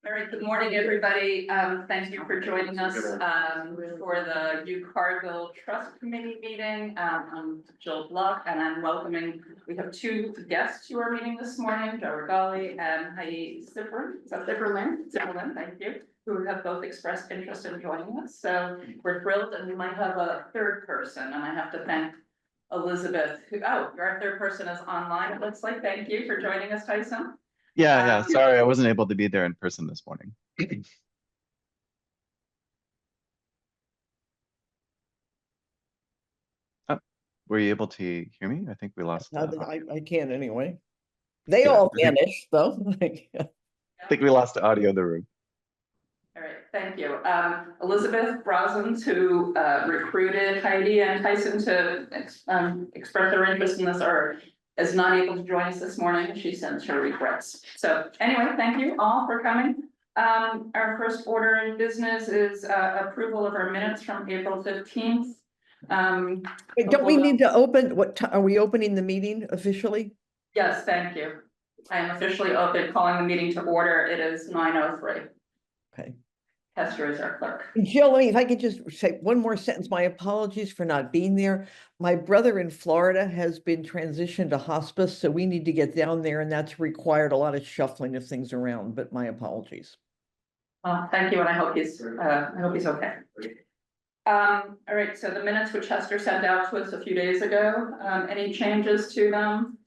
All right, good morning, everybody. Thank you for joining us for the Hugh Cargill Trust Committee meeting. I'm Jill Bluck, and I'm welcoming, we have two guests to our meeting this morning, Joe Regali and Heidi Zipperlin, thank you, who have both expressed interest in joining us. So we're thrilled, and we might have a third person, and I have to thank Elizabeth, our third person is online, it looks like. Thank you for joining us, Tyson. Yeah. Sorry, I wasn't able to be there in person this morning. Were you able to hear me? I think we lost. I can anyway. They all vanished though. I think we lost the audio in the room. All right, thank you. Elizabeth Brosens, who recruited Heidi and Tyson to express their interest in this, is not able to join us this morning. She sends her regrets. So anyway, thank you all for coming. Our first order of business is approval of our minutes from April 15th. Don't we need to open, are we opening the meeting officially? Yes, thank you. I am officially calling the meeting to order. It is 9:03. Okay. Hester is our clerk. Jill, if I could just say one more sentence, my apologies for not being there. My brother in Florida has been transitioned to hospice, so we need to get down there, and that's required a lot of shuffling of things around, but my apologies. Well, thank you, and I hope he's okay. All right, so the minutes which Hester sent out to us a few days ago, any changes to them?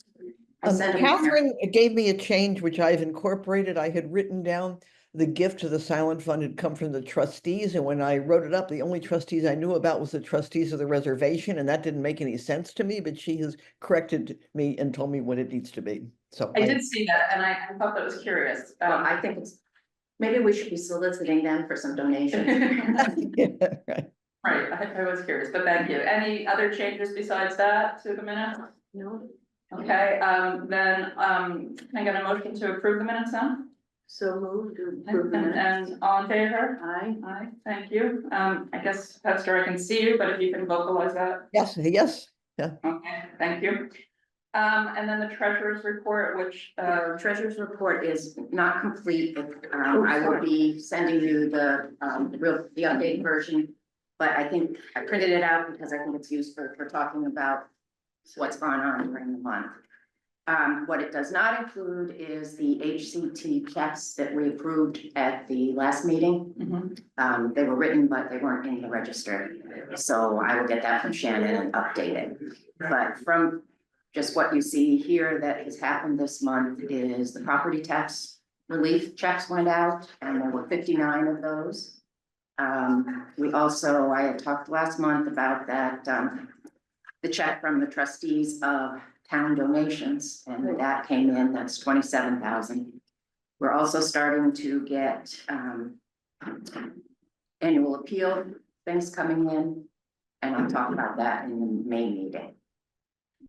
Catherine gave me a change, which I've incorporated. I had written down the gift to the silent fund had come from the trustees, and when I wrote it up, the only trustees I knew about was the trustees of the reservation, and that didn't make any sense to me, but she has corrected me and told me what it needs to be. So I did see that, and I thought that was curious. I think maybe we should be soliciting them for some donations. Yeah, right. Right, I was curious, but thank you. Any other changes besides that to the minutes? No. Okay, then can I get a motion to approve the minutes then? So moved to approve the minutes. And all in favor? Aye. Aye, thank you. I guess, Hester, I can see you, but if you can vocalize that. Yes, yeah. Okay, thank you. And then the treasurer's report, which Treasurer's report is not complete. I will be sending you the updated version, but I think I printed it out because I think it's useful for talking about what's gone on during the month. What it does not include is the HCT checks that we approved at the last meeting. Mm-hmm. They were written, but they weren't in the register. So I will get that from Shannon and update it. But from just what you see here that has happened this month is the property tax relief checks went out, and there were 59 of those. I had talked last month about that, the check from the trustees of town donations, and that came in, that's 27,000. We're also starting to get annual appeal things coming in, and I'll talk about that in the May meeting.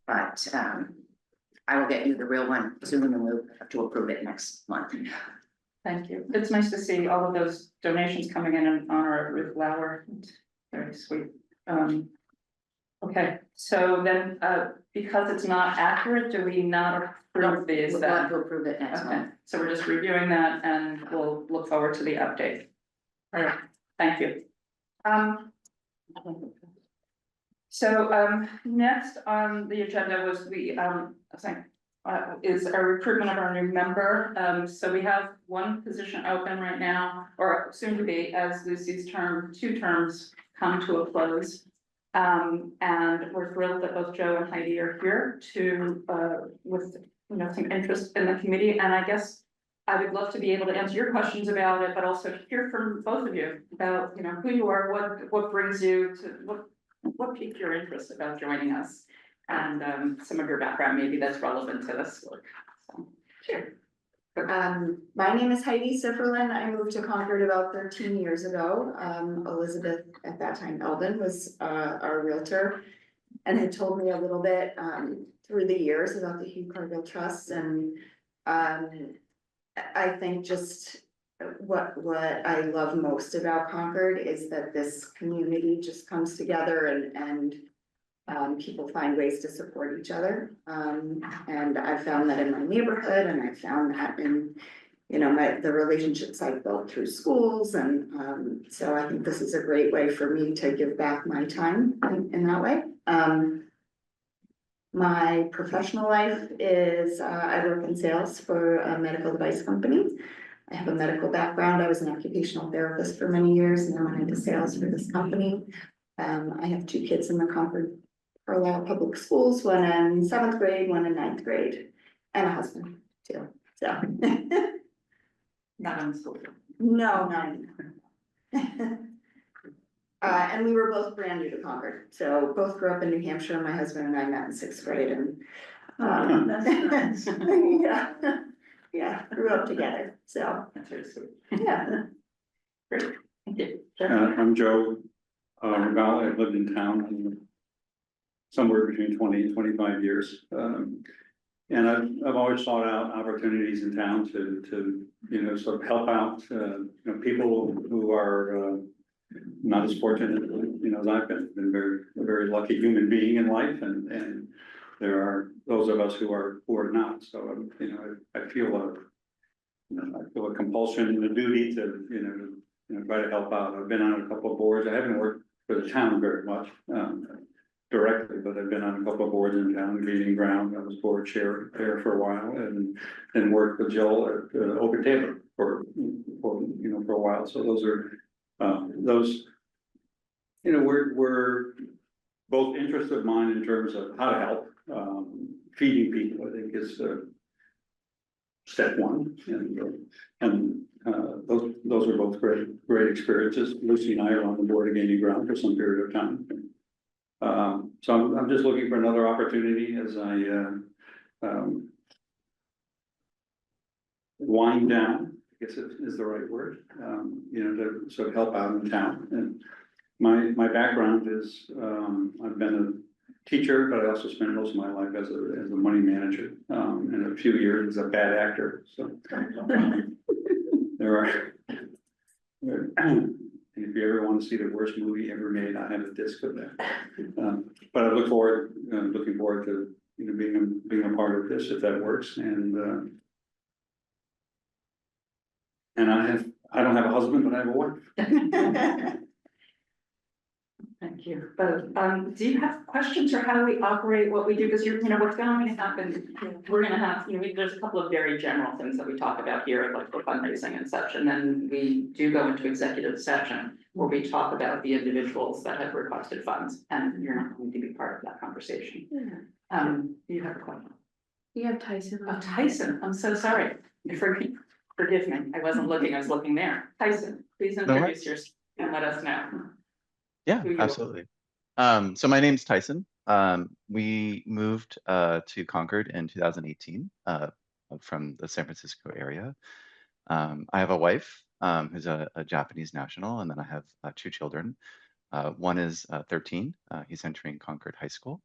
But I will get you the real one soon, and we'll have to approve it next month. Thank you. It's nice to see all of those donations coming in honor of Ruth Lauer. It's very sweet. Okay, so then because it's not accurate, do we not approve these? We'll have to approve it next month. So we're just reviewing that, and we'll look forward to the update. All right, thank you. So next on the agenda was is a recruitment of our new member. So we have one position open right now, or soon to be, as Lucy's two terms come to a close. And we're thrilled that both Joe and Heidi are here with some interest in the committee. And I guess I would love to be able to answer your questions about it, but also to hear from both of you about who you are, what brings you to what piqued your interest about joining us, and some of your background maybe that's relevant to this work. So, sure. My name is Heidi Zipperlin. I moved to Concord about 13 years ago. Elizabeth, at that time, Eldon, was our realtor and had told me a little bit through the years about the Hugh Cargill Trust. And I think just what I love most about Concord is that this community just comes together and people find ways to support each other. And I found that in my neighborhood, and I found that in you know, the relationships I've built through schools, and so I think this is a great way for me to give back my time in that way. My professional life is, I work in sales for a medical device company. I have a medical background. I was an occupational therapist for many years and then went into sales for this company. I have 2 kids in the Concord Carlisle Public Schools, one in 7th grade, one in 9th grade, and a husband too, so. Not on school. No, none. And we were both brand new to Concord, so both grew up in New Hampshire. My husband and I met in 6th grade and. That's nice. Yeah, yeah, grew up together, so, That's very sweet. yeah. Great, thank you. Jeff? I'm Joe Regala. I've lived in town somewhere between 20 and 25 years. And I've always sought out opportunities in town to you know, sort of help out, you know, people who are not as fortunate, you know, as I've been a very lucky human being in life, and there are those of us who are not. So, you know, I feel a compulsion and a duty to, you know, try to help out. I've been on a couple of boards. I haven't worked for the town very much, directly, but I've been on a couple of boards in town, Meeting Ground. I was board chair there for a while, and then worked with Jill at Open Table for you know, for a while. So those are those, you know, we're both interests of mine in terms of how to help. Feeding people, I think, is step one, and those are both great experiences. Lucy and I are on the board of Gaining Ground for some period of time. So I'm just looking for another opportunity as I wind down, I guess it is the right word, you know, to sort of help out in town. And my background is, I've been a teacher, but I also spent most of my life as a money manager, and a few years as a bad actor. So there are. And if you ever want to see the worst movie ever made, I have a disc of that. But I looking forward to, you know, being a part of this, if that works. And I don't have a husband, but I have a wife. Thank you. But, do you have questions or how do we operate what we do? Because you know, what's going to happen, we're gonna have, you know, there's a couple of very general things that we talk about here, like for fundraising and such. And then we do go into executive session where we talk about the individuals that have requested funds, and you're not going to be part of that conversation. Do you have a question? You have Tyson. Oh, Tyson, I'm so sorry. Forgive me. I wasn't looking, I was looking there. Tyson, please introduce yourself and let us know. Yeah, Who you are. absolutely. So my name's Tyson. We moved to Concord in 2018 from the San Francisco area. I have a wife who's a Japanese national, and then I have 2 children. One is 13, he's entering Concord High School.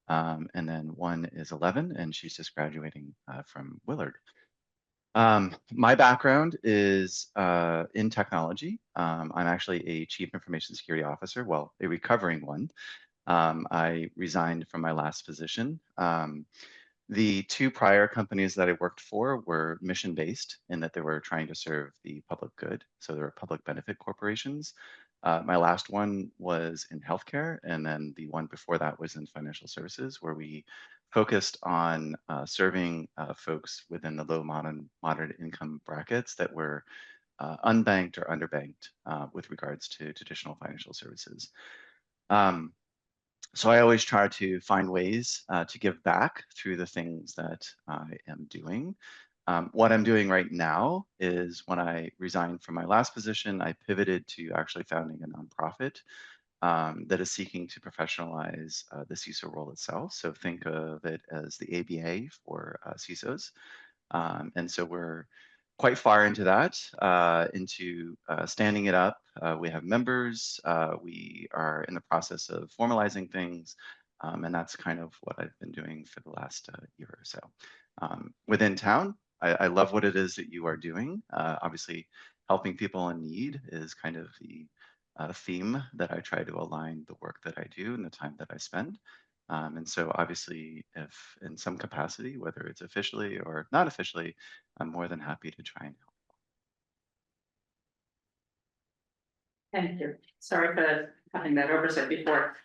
And then one is 11, and she's just graduating from Willard. My background is in technology. I'm actually a chief information security officer, well, a recovering one. I resigned from my last position. The 2 prior companies that I worked for were mission-based in that they were trying to serve the public good. So they were public benefit corporations. My last one was in healthcare, and then the one before that was in financial services, where we focused on serving folks within the low moderate income brackets that were unbanked or underbanked with regards to traditional financial services. So I always try to find ways to give back through the things that I am doing. What I'm doing right now is when I resigned from my last position, I pivoted to actually founding a nonprofit that is seeking to professionalize the CISO role itself. So think of it as the ABA for CISOs. And so we're quite far into that, into standing it up. We have members, we are in the process of formalizing things, and that's kind of what I've been doing for the last year or so. Within town, I love what it is that you are doing. Obviously, helping people in need is kind of the theme that I try to align the work that I do and the time that I spend. And so obviously, if in some capacity, whether it's officially or not officially, I'm more than happy to try and help. Thank you. Sorry for having that oversight before.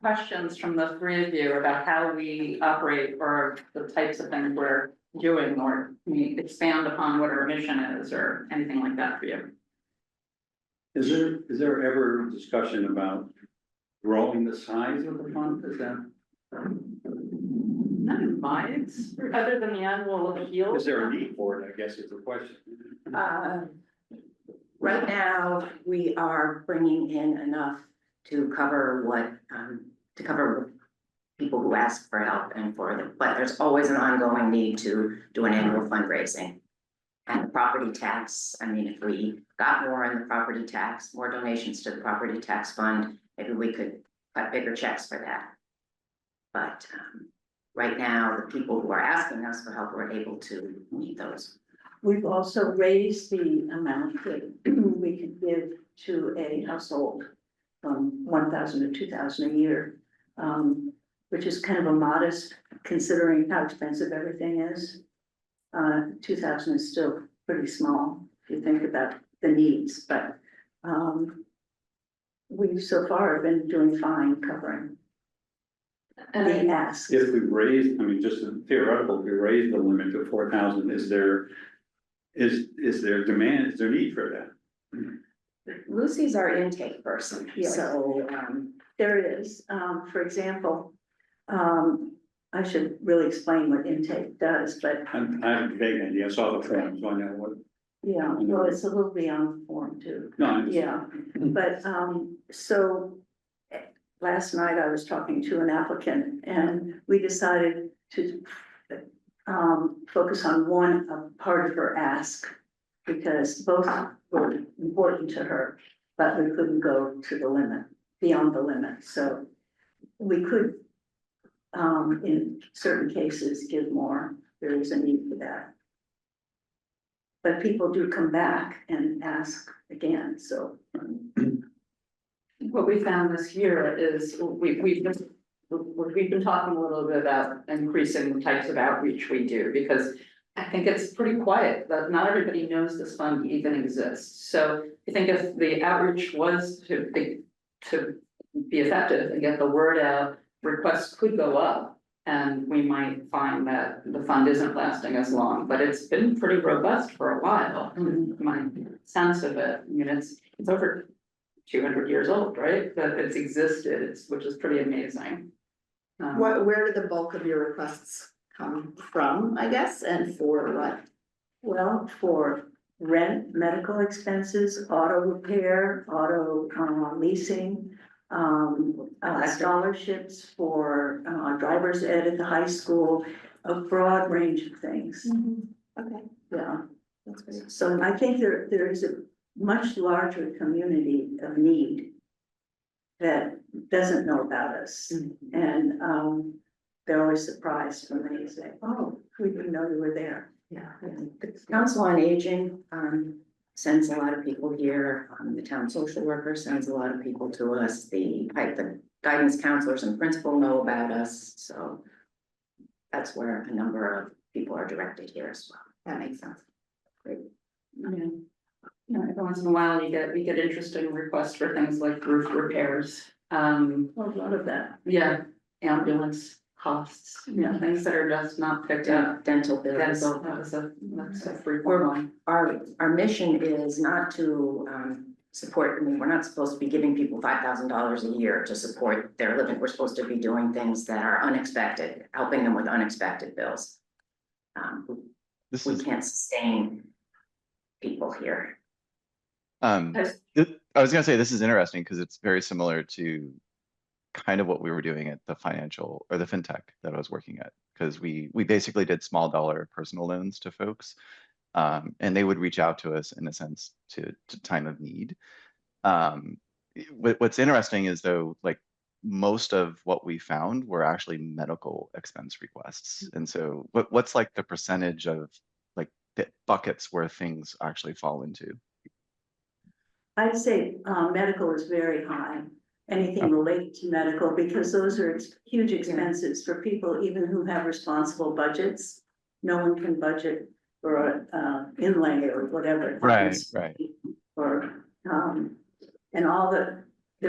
Questions from the three of you about how we operate or the types of things we're doing, or can we expand upon what our mission is or anything like that for you? Is there ever discussion about growing the size of the fund? Is that, Not in my experience, other than the annual appeal. is there a need for it, I guess is the question. Right now, we are bringing in enough to cover to cover people who ask for help and but there's always an ongoing need to do an annual fundraising. And the property tax, I mean, if we got more in the property tax, more donations to the property tax fund, maybe we could cut bigger checks for that. But right now, the people who are asking us for help are able to meet those. We've also raised the amount that we can give to a household from 1,000 to 2,000 a year, which is kind of a modest considering how expensive everything is. 2,000 is still pretty small if you think about the needs, but we so far have been doing fine covering the asks. If we raise, I mean, just theoretical, if we raise the limit to 4,000, is there demand, is there need for that? Lucy's our intake person, Yes. so There is, for example, I should really explain what intake does, but I have a vague idea, I saw the form, so I know what, yeah, well, it's a little beyond form too. no, I'm just. Yeah, but so last night I was talking to an applicant and we decided to focus on one part of her ask because both were important to her, but we couldn't go to the limit, beyond the limit. So we could, in certain cases, give more. There is a need for that. But people do come back and ask again, so. What we found this year is we've been talking a little bit about increasing the types of outreach we do, because I think it's pretty quiet, that not everybody knows this fund even exists. So I think if the outreach was to be effective and get the word out, requests could go up. And we might find that the fund isn't lasting as long, but it's been pretty robust for a while, my sense of it. I mean, it's over 200 years old, right? That it's existed, which is pretty amazing. Where do the bulk of your requests come from, I guess, and for what? Well, for rent, medical expenses, auto repair, auto leasing, scholarships for driver's ed at the high school, a broad range of things. Okay, Yeah, that's great. so I think there is a much larger community of need that doesn't know about us. And they're always surprised when they say, oh, we didn't know you were there. Yeah, the Council on Aging sends a lot of people here. The town social worker sends a lot of people to us. The guidance counselors and principal know about us, so that's where a number of people are directed here as well. That makes sense. Great. Yeah. You know, every once in a while we get interesting requests for things like roof repairs. A lot of that. Yeah, ambulance costs, you know, things that are just not picked up. Dental bills. That's a frequent one. Our mission is not to support, I mean, we're not supposed to be giving people $5,000 a year to support their living. We're supposed to be doing things that are unexpected, helping them with unexpected bills. We can't sustain people here. I was gonna say, this is interesting because it's very similar to kind of what we were doing at the financial or the fintech that I was working at, because we basically did small dollar personal loans to folks. And they would reach out to us in a sense to time of need. What's interesting is though, like most of what we found were actually medical expense requests. And so what's like the percentage of like the buckets where things actually fall into? I'd say medical is very high. anything related to medical, because those are huge expenses for people even who have responsible budgets. No one can budget for inlay or whatever. it Right, is. right. Or, and all there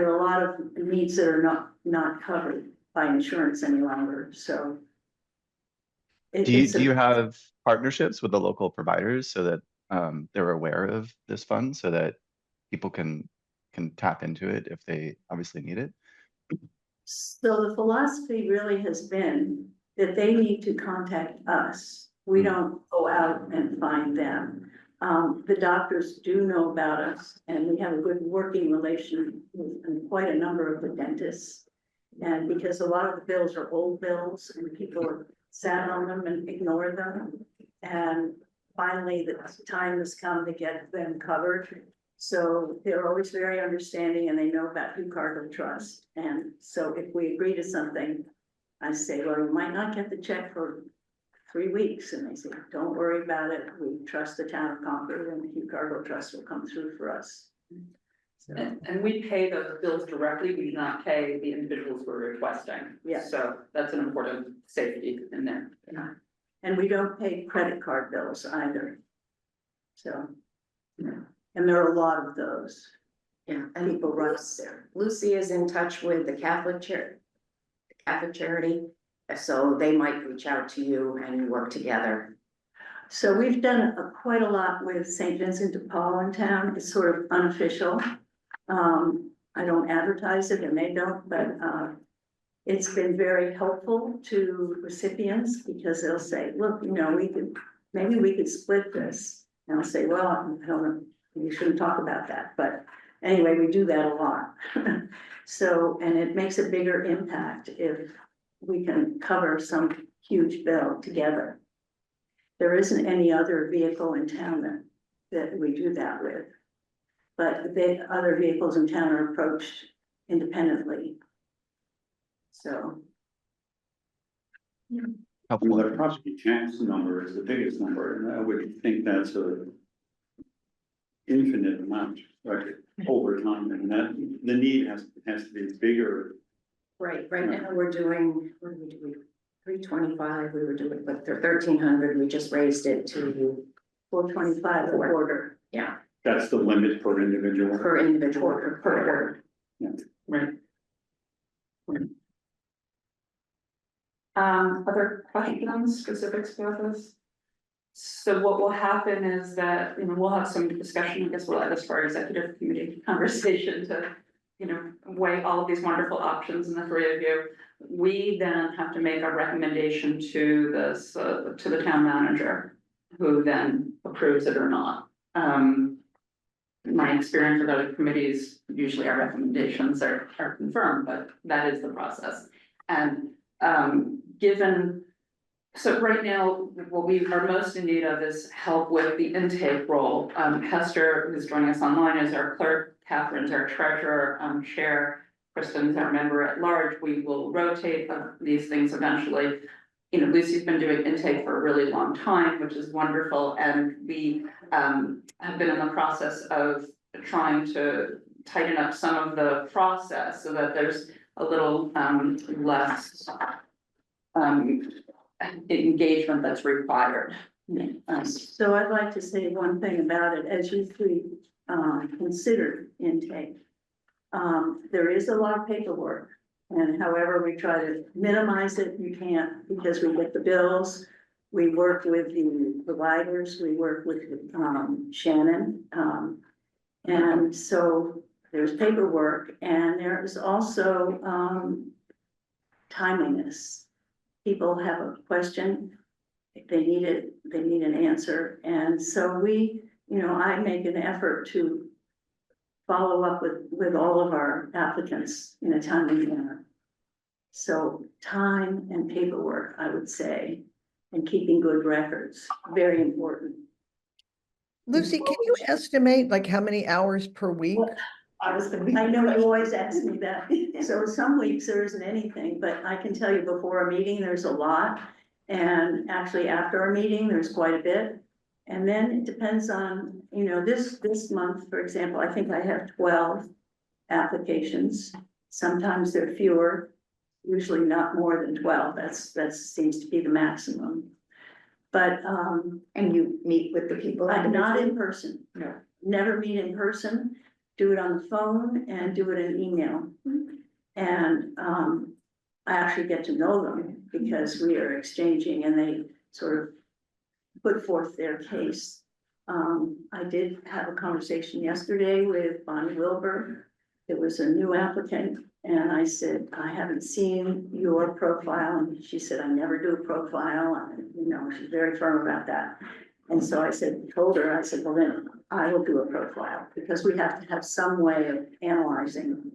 are a lot of needs that are not covered by insurance any longer, so. Do you have partnerships with the local providers so that they're aware of this fund so that people can tap into it if they obviously need it? So the philosophy really has been that they need to contact us. We don't go out and find them. The doctors do know about us, and we have a good working relation with quite a number of the dentists. And because a lot of the bills are old bills and people have sat on them and ignored them. And finally, the time has come to get them covered. So they're always very understanding and they know about Hugh Cargill Trust. And so if we agree to something, I say, well, you might not get the check for 3 weeks. And they say, don't worry about it. We trust the town of Concord and the Hugh Cargill Trust will come through for us. So, And we pay those bills directly, we do not pay the individuals we're requesting. Yeah. So that's an important safety in there. and we don't pay credit card bills either. So, and there are a lot of those. Yeah, and People runs there. Lucy is in touch with the Catholic Charity, so they might reach out to you and work together. So we've done quite a lot with St. Vincent de Paul in town. It's sort of unofficial. I don't advertise it and they don't, but it's been very helpful to recipients because they'll say, look, maybe we could split this. And I'll say, well, I don't know, you shouldn't talk about that, but anyway, we do that a lot. So, and it makes a bigger impact if we can cover some huge bill together. There isn't any other vehicle in town that we do that with. But the other vehicles in town are approached independently. So. Helpful. The property tax number is the biggest number, and I would think that's a infinite amount, right, over time, and that the need has to be bigger. Right now we're doing, what are we doing? 325, we were doing, but they're 1,300, we just raised it to 425 a quarter. yeah, That's the limit per individual. per individual, Per per Right. Other questions, specifics about this? So what will happen is that, we'll have some discussion, I guess we'll add this for our executive committee conversation to, weigh all of these wonderful options in the three of you. We then have to make a recommendation to this, to the town manager, who then approves it or not. My experience with other committees, usually our recommendations are confirmed, but that is the process. And so right now, what we are most in need of is help with the intake role. Hester, who's joining us online, is our clerk, Catherine's our treasurer, chair, Kristen's our member at large. We will rotate these things eventually. Lucy's been doing intake for a really long time, which is wonderful, and we have been in the process of trying to tighten up some of the process so that there's a little less engagement that's required. So I'd like to say one thing about it, as you three consider intake. There is a lot of paperwork, and however we try to minimize it, you can't, because we get the bills. We work with the providers, we work with Shannon. And so there's paperwork, and there is also timeliness. People have a question, they need an answer, and so I make an effort to follow up with all of our applicants in a timely manner. So time and paperwork, I would say, and keeping good records, very important. Lucy, can you estimate like how many hours per week? I know you always ask me that. So some weeks there isn't anything, but I can tell you before a meeting, there's a lot. And actually after a meeting, there's quite a bit. And then it depends on, this month, for example, I think I have 12 applications. Sometimes there are fewer, usually not more than 12. That seems to be the maximum. But, And you meet with the people. I'm not in individually? person. No. Never meet in person, do it on the phone and do it in email. And, I actually get to know them because we are exchanging and they sort of put forth their case. I did have a conversation yesterday with Bonnie Wilbur. It was a new applicant and I said, I haven't seen your profile. And she said, I never do a profile. And, you know, she's very firm about that. And so I told her, I said, well, then I will do a profile because we have to have some way of analyzing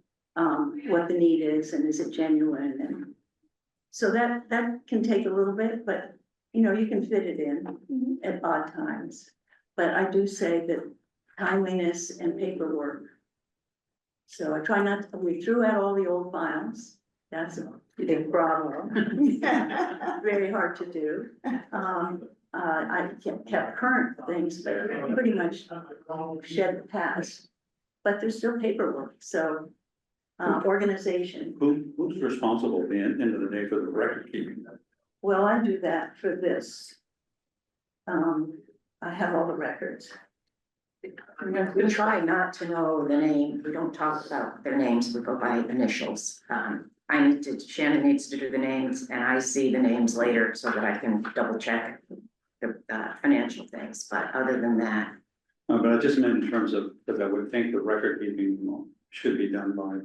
what the need is and is it genuine, and so that can take a little bit, but you know, you can fit it in at odd times. But I do say that timeliness and paperwork. So I try not to, we threw out all the old files. That's a big problem. Very hard to do. I kept current things, but pretty much shed the past. But there's still paperwork, so organization. Who's responsible at the end of the day for the record keeping? Well, I do that for this. I have all the records. We try not to know the name, we don't talk about their names, we go by initials. Shannon needs to do the names and I see the names later so that I can double check the financial things, but other than that. But I just meant in terms of, because I would think the record keeping should be done by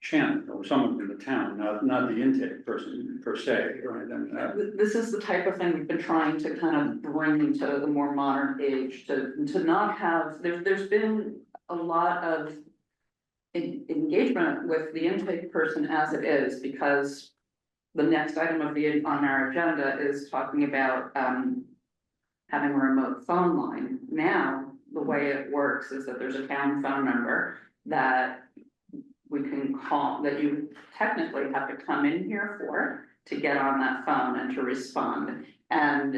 Shannon or someone in the town, not the intake person per se, right? And, This is the type of thing we've been trying to kind of bring to the more modern age, to not have, there's been a lot of engagement with the intake person as it is, because the next item on our agenda is talking about having a remote phone line. Now, the way it works is that there's a town phone number that we can call, that you technically have to come in here for to get on that phone and to respond. And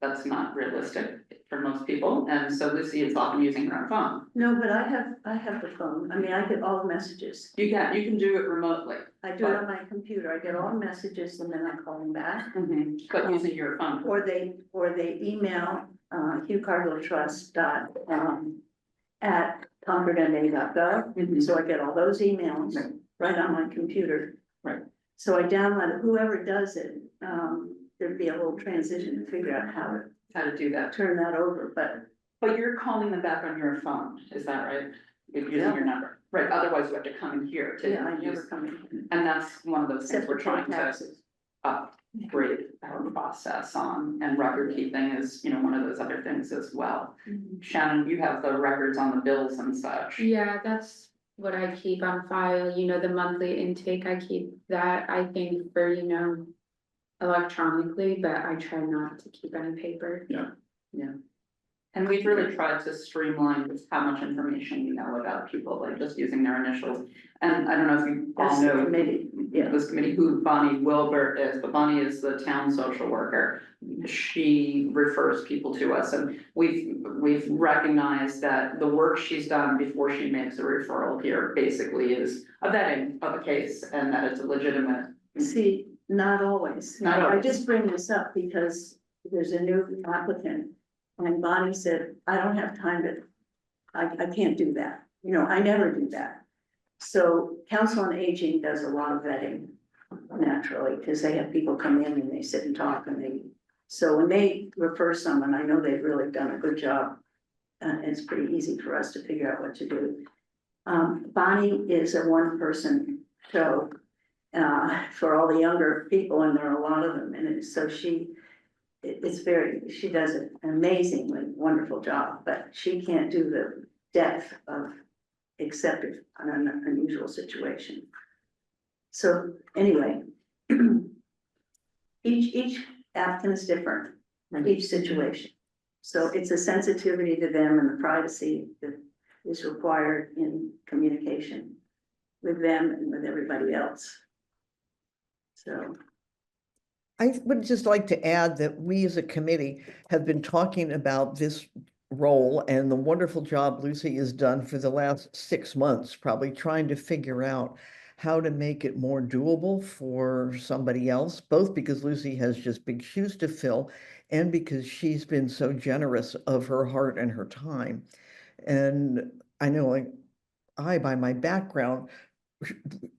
that's not realistic for most people. And so Lucy is often using her own phone. No, but I have the phone. I mean, I get all the messages. You can do it remotely. I do it on my computer. I get all the messages and then I call them back. But using your phone. Or they email Hugh Cargill Trust at concordma.gov. So I get all those emails right on my computer. Right. So I download it. Whoever does it, there'd be a little transition to figure out how to do that. turn that over, But you're calling them back on your phone, is that right? Using Yeah. your number, right? Otherwise you have to come in here to. yeah, I never come in. And that's one of those things Except we're for trying to taxes. upgrade our process on, and record keeping is, one of those other things as well. Shannon, you have the records on the bills and such. Yeah, that's what I keep on file, the monthly intake, I keep that, I think for, electronically, but I try not to keep any paper. And we've really tried to streamline just how much information we know about people, like just using their initials. And I don't know if you all That's the know committee, yeah. this committee, who Bonnie Wilbur is, but Bonnie is the town social worker. She refers people to us, and we've recognized that the work she's done before she makes a referral here basically is a vetting of a case, and that it's a legitimate. See, not always. Not I always. just bring this up because there's a new applicant. And Bonnie said, I don't have time I can't do that. I never do that. So Council on Aging does a lot of vetting naturally, because they have people come in and they sit and talk so when they refer someone, I know they've really done a good job. It's pretty easy for us to figure out what to do. Bonnie is a one-person show for all the younger people, and there are a lot of them, and she does an amazingly wonderful job, but she can't do the depth of except if on an unusual situation. So anyway, each applicant is different, each situation. So it's a sensitivity to them and the privacy that is required in communication with them and with everybody else. So. I would just like to add that we as a committee have been talking about this role and the wonderful job Lucy has done for the last 6 months, probably trying to figure out how to make it more doable for somebody else, both because Lucy has just big shoes to fill and because she's been so generous of her heart and her time. And I know, like, by my background,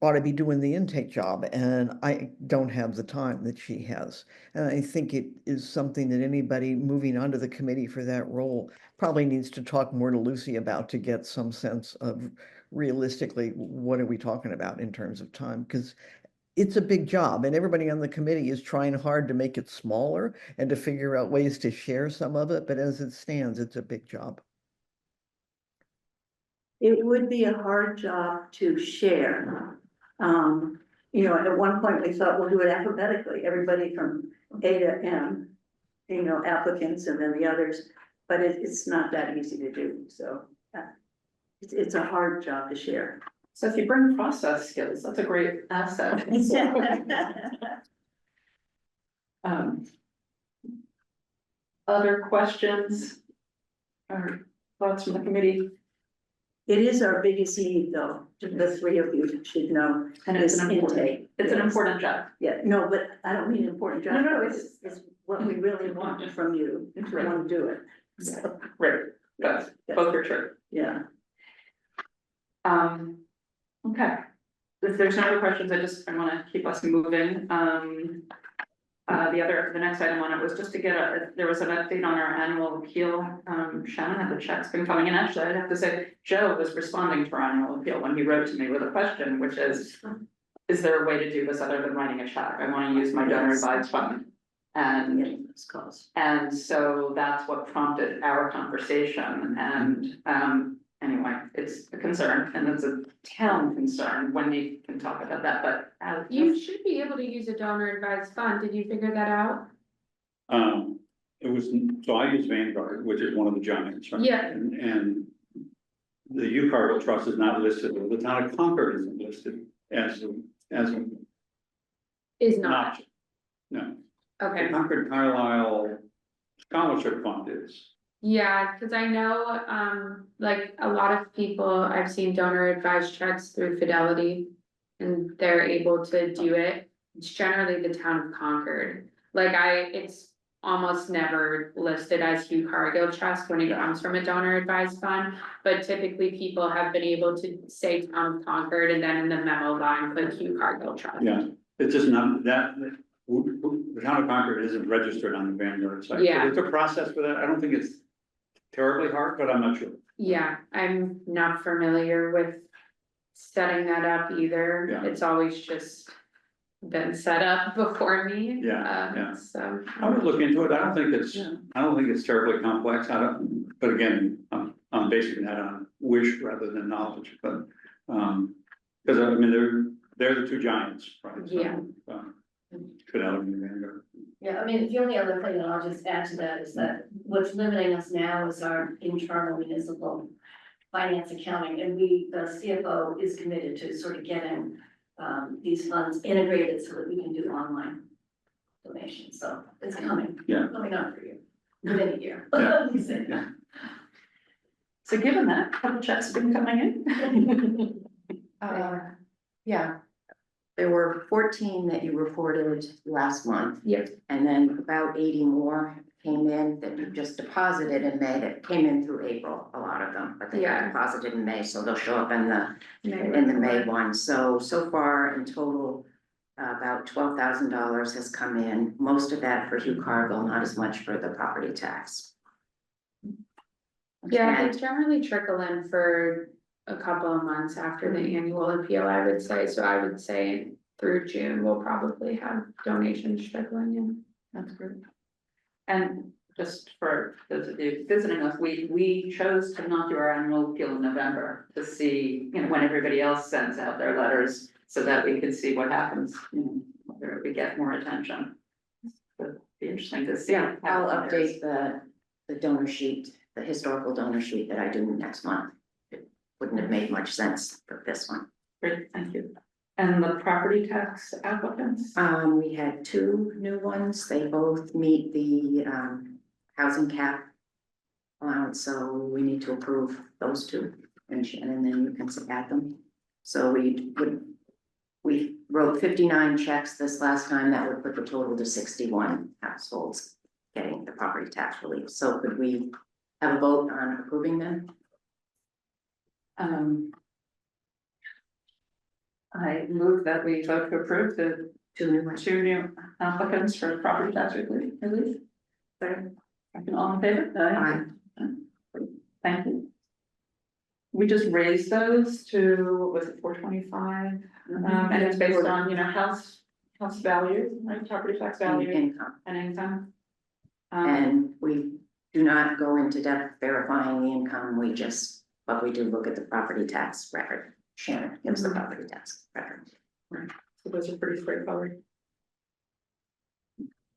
ought to be doing the intake job, and I don't have the time that she has. And I think it is something that anybody moving onto the committee for that role probably needs to talk more to Lucy about to get some sense of realistically, what are we talking about in terms of time? Because it's a big job, and everybody on the committee is trying hard to make it smaller and to figure out ways to share some of it, but as it stands, it's a big job. It would be a hard job to share. You know, at one point we thought we'll do it alphabetically, everybody from A to M, you know, applicants and then the others, but it's not that easy to do, so. It's a hard job to share. So if you bring process skills, that's a great asset. Other questions or thoughts from the committee? It is our biggest need, though, the three of you should know. And it's this an important, intake. it's an Yes. important job. Yeah, no, but I don't mean important job. No, It's what we really want from you, if you want to do it. So, Right, both are true. yeah. Okay. If there's no other questions, I wanna keep us moving. The next item on it was just to get there was an update on our annual appeal. Shannon had the checks been coming in. Actually, I'd have to say, Joe was responding to our annual appeal when he wrote to me with a question, which is there a way to do this other than writing a check? I wanna use my donor advised fund. And Those calls. And so that's what prompted our conversation, and anyway, it's a concern, and it's a town concern, Wendy can talk about that, but. You should be able to use a donor advised fund. Did you figure that out? It was, so I use Vanguard, which is one of the giants, right? Yeah. And the Hugh Cargill Trust is not listed, or the town of Concord isn't listed as an Is not, option. No, the okay. Concord Carlisle Scholarship Fund is. Yeah, cause I know, like a lot of people, I've seen donor advised checks through Fidelity. And they're able to do it. It's generally the town of Concord. Like it's almost never listed as Hugh Cargill Trust when it comes from a donor advised fund. But typically people have been able to say town of Concord and then in the memo line put Hugh Cargill Trust. Yeah, it's just not that, the town of Concord isn't registered on the Vanguard site. Yeah. So it's a process for that. I don't think it's terribly hard, but I'm not sure. Yeah, I'm not familiar with setting that up either. Yeah. It's always just been set up before me. Yeah, yeah. So. I would look into it. I don't think Yeah. it's terribly complex. But again, I'm basing that on wish rather than knowledge, but, because I mean, they're the two giants, right? So, Yeah. Fidelity and Vanguard. Yeah, I mean, the only other thing that I'll just add to that is that what's limiting us now is our internal municipal finance accounting, and the CFO is committed to sort of getting these funds integrated so that we can do online donations, so it's coming. Yeah. Coming up for you, within a year. Yeah. Let me say that. So given that, have the checks been coming in? Yeah. There were 14 that you reported last month. Yep. And then about 80 more came in that you just deposited in May, that came in through April, a lot of them, but they got Yeah. deposited in May, so they'll show up in the May one. So far in total, about $12,000 has come in, most of that for Hugh Cargill, not as much for the property tax. Yeah, And- they generally trickle in for a couple of months after the annual appeal, I would say, so I would say through June, we'll probably have donations trickling in. That's great. And just for those of you visiting us, we chose to not do our annual appeal in November to see, you know, when everybody else sends out their letters, so that we could see what happens, you know, whether we get more attention. It'd be interesting to see. Yeah, I'll update the donor sheet, the historical donor sheet that I do next month. It wouldn't have made much sense for this one. Great, thank you. And the property tax applicants? We had 2 new ones. They both meet the housing cap allowance, so we need to approve those two. And Shannon, then you can add them. So we wrote 59 checks this last time. That would put the total to 61 households getting the property tax relief. So could we have a vote on approving them? I move that we vote to approve the two new applicants for property tax relief. Third, all in favor? Aye. Thank you. We just raised those to, what was it 425? And it's based on, you know, house value, right, property tax value Income. and income. And we do not go into depth verifying the income, but we do look at the property tax record. Shannon gives the property tax record. So those are pretty straightforward.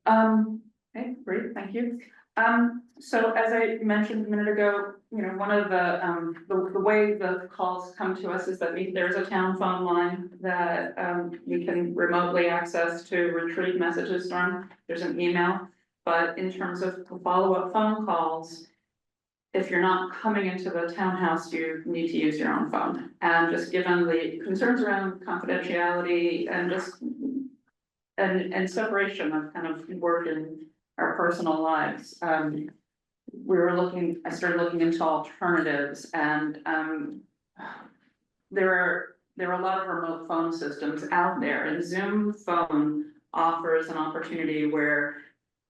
Okay, great, thank you. So as I mentioned a minute ago, you know, one of the way the calls come to us is that there's a town phone line that we can remotely access to retrieve messages from. There's an email, but in terms of follow-up phone calls, if you're not coming into the townhouse, you need to use your own phone. And just given the concerns around confidentiality and just and separation of kind of work and our personal lives, I started looking into alternatives, and there are a lot of remote phone systems out there, and Zoom Phone offers an opportunity where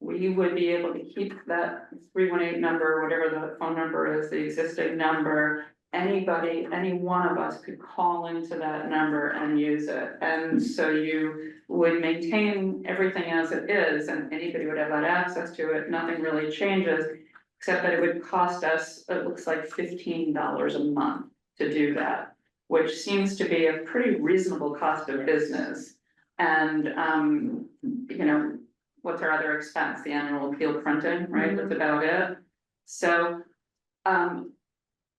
we would be able to keep that 318 number, whatever the phone number is, the existing number. Anybody, any one of us could call into that number and use it. And so you would maintain everything as it is, and anybody would have that access to it. Nothing really changes, except that it would cost us, it looks like $15 a month to do that, which seems to be a pretty reasonable cost of business. And, you know, what's our other expense? The annual appeal printing, right? That's about it. So,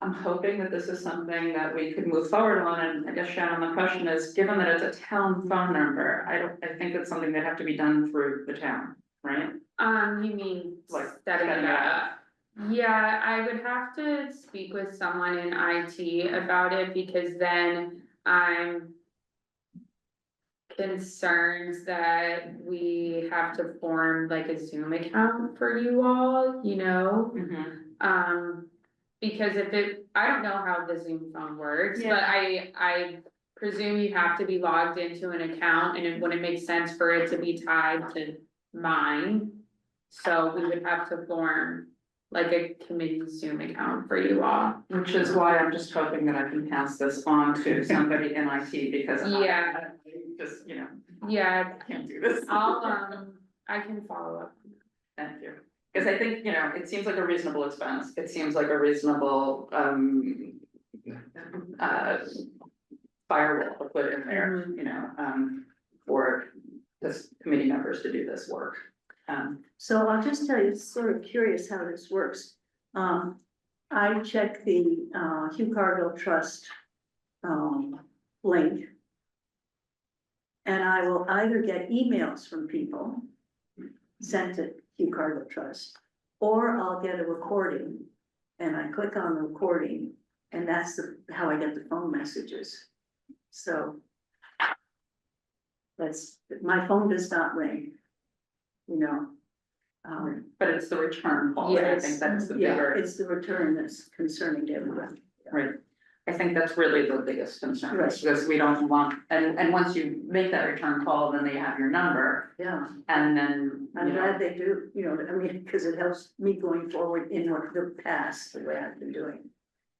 I'm hoping that this is something that we could move forward on, and I guess Shannon, the question is, given that it's a town phone number, I think it's something that have to be done through the town, right? You mean Like, setting setting it it up? Yeah, I would have to speak with someone in IT about it, because then I'm concerned that we have to form like a Zoom account for you all, you know? Because I don't know how the Zoom phone works, but I presume you have to be logged into an account, and it wouldn't make sense for it to be tied to mine. So we would have to form like a committee Zoom account for you all. Which is why I'm just hoping that I can pass this on to somebody in IT, because Yeah. I just, you know, Yeah, can't do this. I can follow up. Thank you. Because I think, you know, it seems like a reasonable expense. It seems like a reasonable firewall to put in there, you know, for this committee members to do this work. So I'll just tell you, it's sort of curious how this works. I check the Hugh Cargill Trust link. And I will either get emails from people sent to Hugh Cargill Trust, or I'll get a recording and I click on the recording, and that's how I get the phone messages. So my phone does not ring, you know. But it's the return call, I think that's the bigger. It's the return that's concerning to everyone. Right. I think that's really the biggest concern, Right. because we don't want, and once you make that return call, then they have your number, Yeah, and then, I'm you know. glad they do, you know, I mean, because it helps me going forward in the past, the way I've been doing.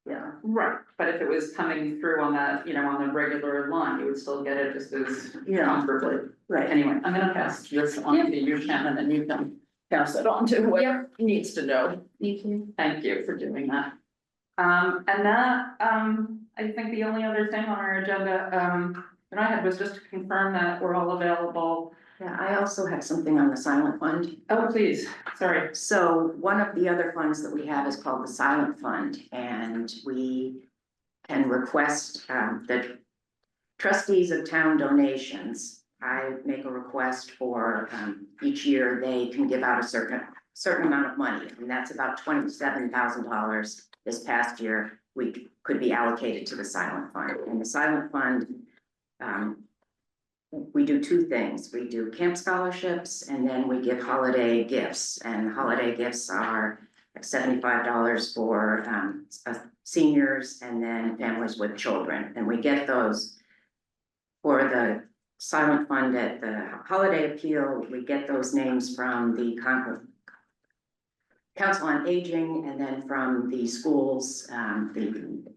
Yeah, Right, but if it was coming through on that, you know, on the regular line, you would still get it just as Yeah. comfortably. right. Anyway, I'm gonna pass this on to you, Shannon, and you can pass it on to whoever needs to know. Thank you. Thank you for doing that. And that, I think the only other thing on our agenda, that I had was just to confirm that we're all available. Yeah, I also have something on the silent fund. Oh, please, sorry. So one of the other funds that we have is called the Silent Fund, and we can request the trustees of town donations. I make a request for each year they can give out a certain certain amount of money, and that's about $27,000 this past year, we could be allocated to the silent fund. And the silent fund, we do two things. We do camp scholarships and then we give holiday gifts. And holiday gifts are like $75 for seniors and then families with children. And we get those for the silent fund at the holiday appeal. We get those names from the Council on Aging and then from the schools.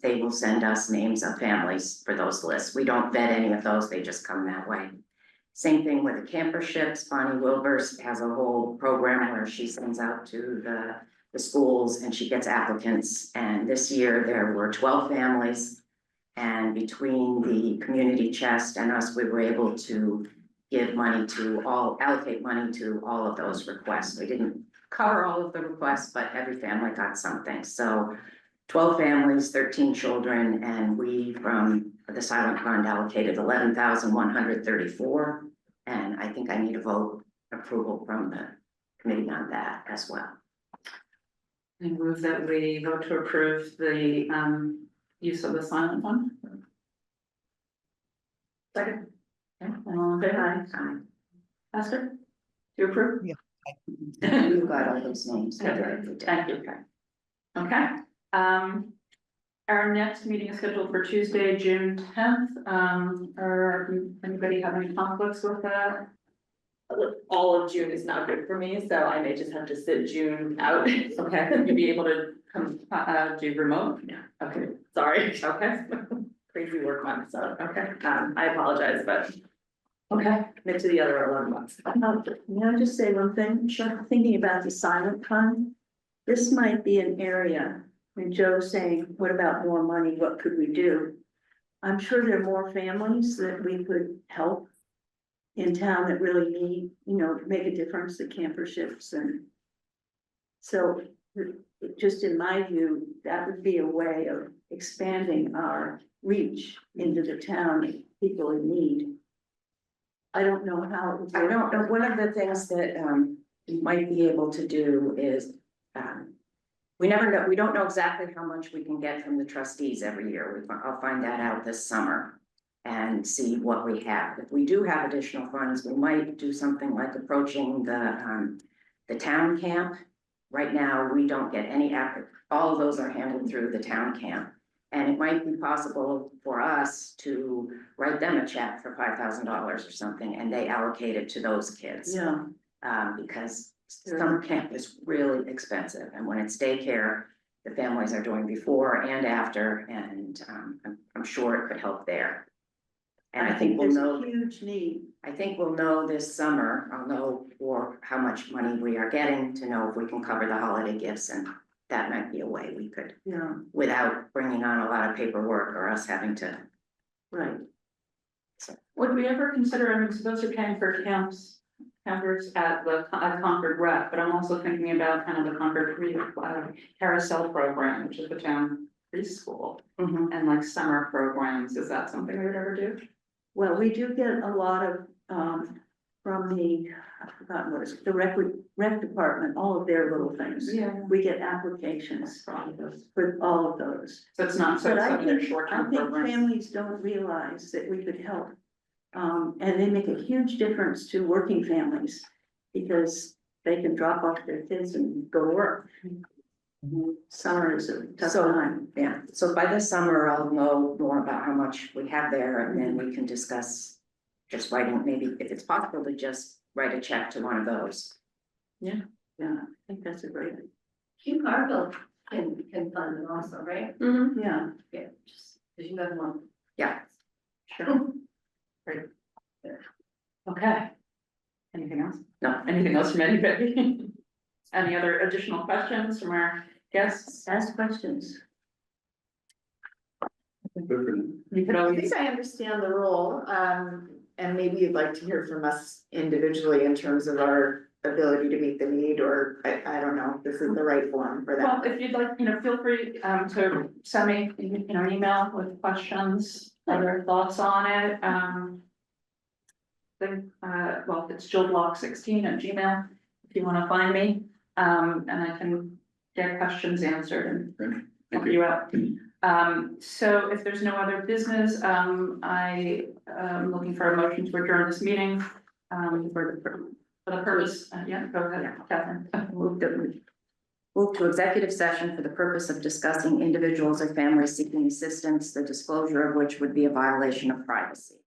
They will send us names of families for those lists. We don't vet any of those, they just come that way. Same thing with the camperships. Bonnie Wilbers has a whole program where she sends out to the schools and she gets applicants. And this year there were 12 families. And between the community chest and us, we were able to allocate money to all of those requests. We didn't cover all of the requests, but every family got something. So 12 families, 13 children, and we from the silent fund allocated 11,134. And I think I need a vote approval from the committee on that as well. I move that we vote to approve the use of the silent fund. Second. Okay, all in favor? Esther, do you approve? Yeah. You got all those names. Okay, thank you. Okay, our next meeting is scheduled for Tuesday, June 10th. Anybody have any conflicts with that? All of June is not good for me, so I may just have to sit June out. Okay, would you be able to come, do remote? Yeah. Okay, Sorry, okay, crazy work month, so, okay, I apologize, but okay. commit to the other 11 months. May I just say one thing? Sure. Thinking about the silent fund, this might be an area when Joe's saying, what about more money? What could we do? I'm sure there are more families that we could help in town that really need, make a difference, the camperships. And so just in my view, that would be a way of expanding our reach into the town, people in need. I don't know how it would I work. don't know, one of the things that you might be able to do is, we never know, we don't know exactly how much we can get from the trustees every year. I'll find that out this summer and see what we have. If we do have additional funds, we might do something like approaching the town camp. Right now, we don't get any all of those are handled through the town camp. And it might be possible for us to write them a check for $5,000 or something, and they allocate it to those kids. Yeah. Because summer camp is really expensive, and when it's daycare, the families are doing before and after, and I'm sure it could help there. And I think we'll there's know. a huge need. I think we'll know this summer. I'll know for how much money we are getting to know if we can cover the holiday gifts, and that might be a way we could, Yeah, without bringing on a lot of paperwork or us having to. right. Would we ever consider, I mean, so those are paying for campers at Concord Rec, but I'm also thinking about kind of the Concord carousel program, which is the town preschool, and like summer programs. Is that something we would ever do? Well, we do get a lot of, from I've forgotten what it's, the rec department, all of their little things. Yeah. We get applications for all of those. So it's not, so But it's I something they're think, short-term programs. families don't realize that we could help. And they make a huge difference to working families because they can drop off their kids and go to work. Summer is a tough time. Yeah, so by this summer, I'll know more about how much we have there, and then we can discuss just writing, maybe if it's possible to just write a check to one of those. Yeah, I think that's a great idea. Hugh Cargill can fund it also, right? Yeah. Yeah, just, because you have one. Yeah. Sure. Great. Okay. Anything else? No. Anything else from anybody? Any other additional questions from our guests? Ask questions. You could I always. think I understand the role, and maybe you'd like to hear from us individually in terms of our ability to meet the need, or I don't know if this is the right forum for Well, that. if you'd like, feel free to send me, an email with questions, other thoughts on it. Well, it's jillblock16@gmail.com if you want to find me. and I can get questions answered and help Thank you out. So if there's no other business, I am looking for a motion to adjourn this meeting. For the purpose, yeah, go ahead, Catherine. Move to executive session for the purpose of discussing individuals or families seeking assistance, the disclosure of which would be a violation of privacy.